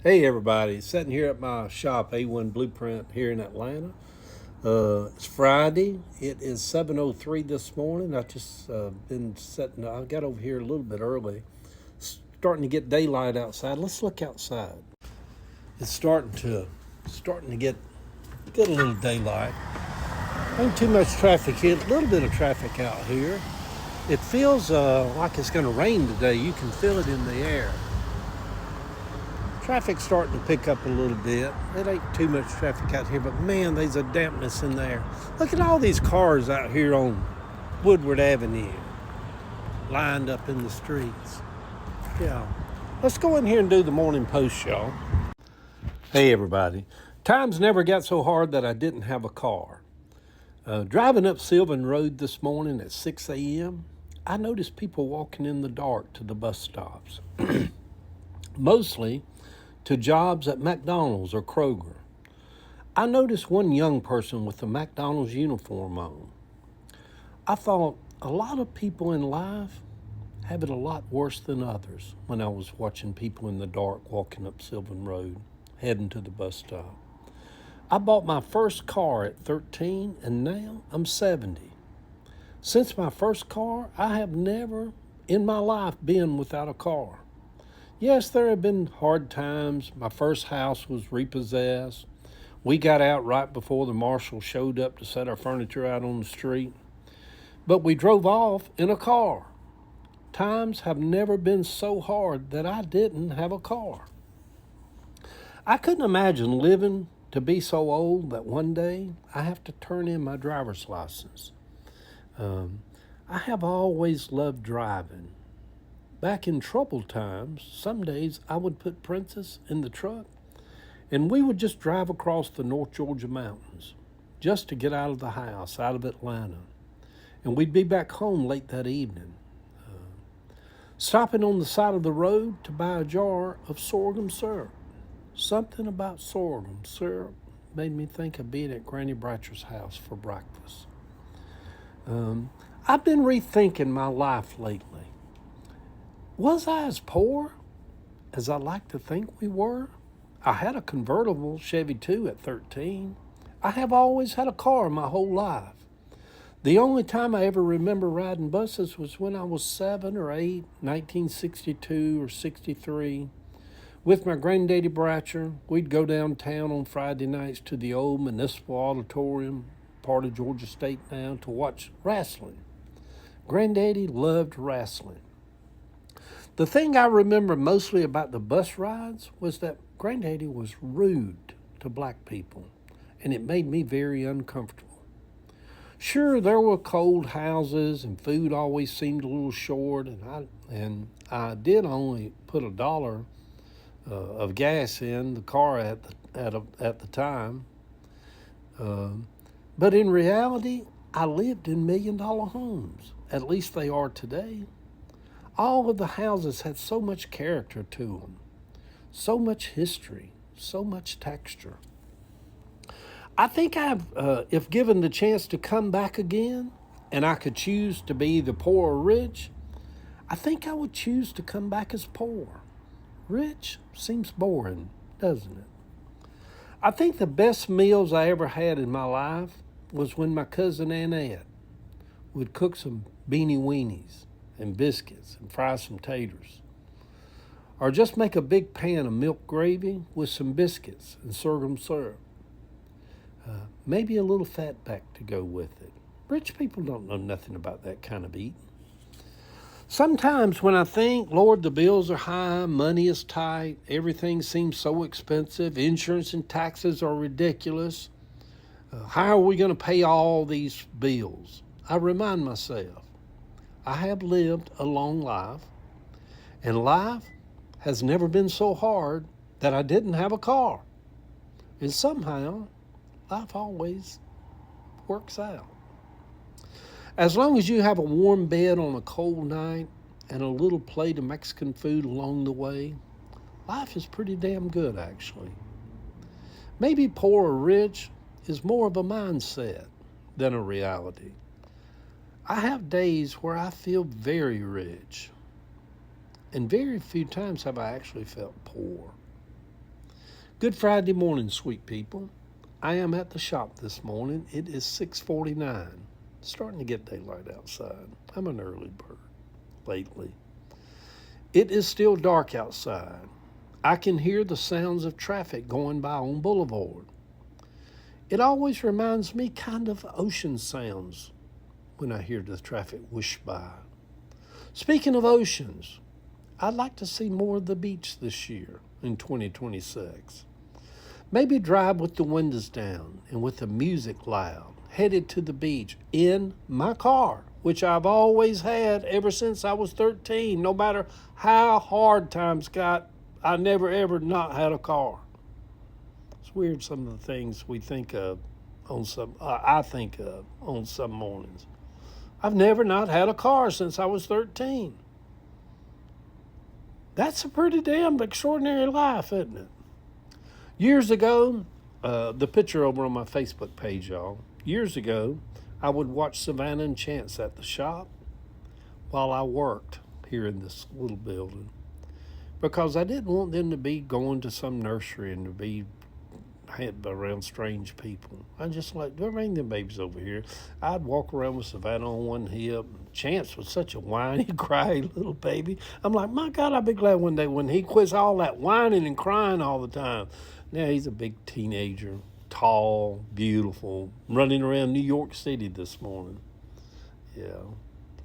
Hey everybody, sitting here at my shop, A1 Blueprint here in Atlanta. It's Friday. It is 7:03 this morning. I just been sitting. I got over here a little bit early. Starting to get daylight outside. Let's look outside. It's starting to get a little daylight. Ain't too much traffic here. A little bit of traffic out here. It feels like it's going to rain today. You can feel it in the air. Traffic's starting to pick up a little bit. It ain't too much traffic out here, but man, there's a dampness in there. Look at all these cars out here on Woodward Avenue, lined up in the streets. Yeah. Let's go in here and do the morning post, y'all. Hey, everybody. Times never got so hard that I didn't have a car. Driving up Sylvan Road this morning at 6 a.m., I noticed people walking in the dark to the bus stops. Mostly to jobs at McDonald's or Kroger. I noticed one young person with a McDonald's uniform on. I thought a lot of people in life have it a lot worse than others when I was watching people in the dark walking up Sylvan Road, heading to the bus stop. I bought my first car at 13 and now I'm 70. Since my first car, I have never in my life been without a car. Yes, there have been hard times. My first house was repossessed. We got out right before the marshal showed up to set our furniture out on the street. But we drove off in a car. Times have never been so hard that I didn't have a car. I couldn't imagine living to be so old that one day I have to turn in my driver's license. I have always loved driving. Back in troubled times, some days I would put Princess in the truck and we would just drive across the North Georgia mountains just to get out of the house, out of Atlanta. And we'd be back home late that evening, stopping on the side of the road to buy a jar of sorghum syrup. Something about sorghum syrup made me think of being at Granny Bratcher's house for breakfast. I've been rethinking my life lately. Was I as poor as I like to think we were? I had a convertible Chevy 2 at 13. I have always had a car my whole life. The only time I ever remember riding buses was when I was 7 or 8, 1962 or 63. With my granddaddy Bratcher, we'd go downtown on Friday nights to the old Municipal Auditorium, part of Georgia State now, to watch wrestling. Granddaddy loved wrestling. The thing I remember mostly about the bus rides was that Granddaddy was rude to black people, and it made me very uncomfortable. Sure, there were cold houses, and food always seemed a little short, and I did only put $1 of gas in the car at the time. But in reality, I lived in $1 million homes. At least they are today. All of the houses had so much character to them, so much history, so much texture. I think if given the chance to come back again, and I could choose to be either poor or rich, I think I would choose to come back as poor. Rich seems boring, doesn't it? I think the best meals I ever had in my life was when my cousin Annette would cook some beanie weenies and biscuits and fry some taters. Or just make a big pan of milk gravy with some biscuits and sorghum syrup. Maybe a little fatback to go with it. Rich people don't know nothing about that kind of eating. Sometimes when I think, Lord, the bills are high, money is tight, everything seems so expensive, insurance and taxes are ridiculous, how are we going to pay all these bills? I remind myself, I have lived a long life, and life has never been so hard that I didn't have a car. And somehow, life always works out. As long as you have a warm bed on a cold night and a little plate of Mexican food along the way, life is pretty damn good, actually. Maybe poor or rich is more of a mindset than a reality. I have days where I feel very rich, and very few times have I actually felt poor. Good Friday morning, sweet people. I am at the shop this morning. It is 6:49. Starting to get daylight outside. I'm an early bird lately. It is still dark outside. I can hear the sounds of traffic going by on Boulevard. It always reminds me kind of ocean sounds when I hear the traffic whoosh by. Speaking of oceans, I'd like to see more of the beach this year in 2026. Maybe drive with the windows down and with the music loud, headed to the beach in my car, which I've always had ever since I was 13. No matter how hard times got, I never ever not had a car. It's weird some of the things we think of on I think of on some mornings. I've never not had a car since I was 13. That's a pretty damn extraordinary life, isn't it? Years ago, the picture over on my Facebook page, y'all. Years ago, I would watch Savannah and Chance at the shop while I worked here in this little building because I didn't want them to be going to some nursery and to be around strange people. I just like, don't bring them babies over here. I'd walk around with Savannah on one hip. Chance was such a whiny, crying little baby. I'm like, my God, I'll be glad one day when he quits all that whining and crying all the time. Now he's a big teenager, tall, beautiful, running around New York City this morning. Yeah,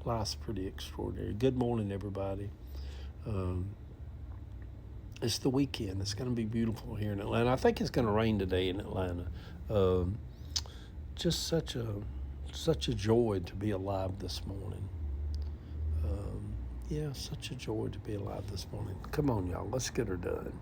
life's pretty extraordinary. Good morning, everybody. It's the weekend. It's going to be beautiful here in Atlanta. I think it's going to rain today in Atlanta. Just such a joy to be alive this morning. Yeah, such a joy to be alive this morning. Come on, y'all. Let's get her done.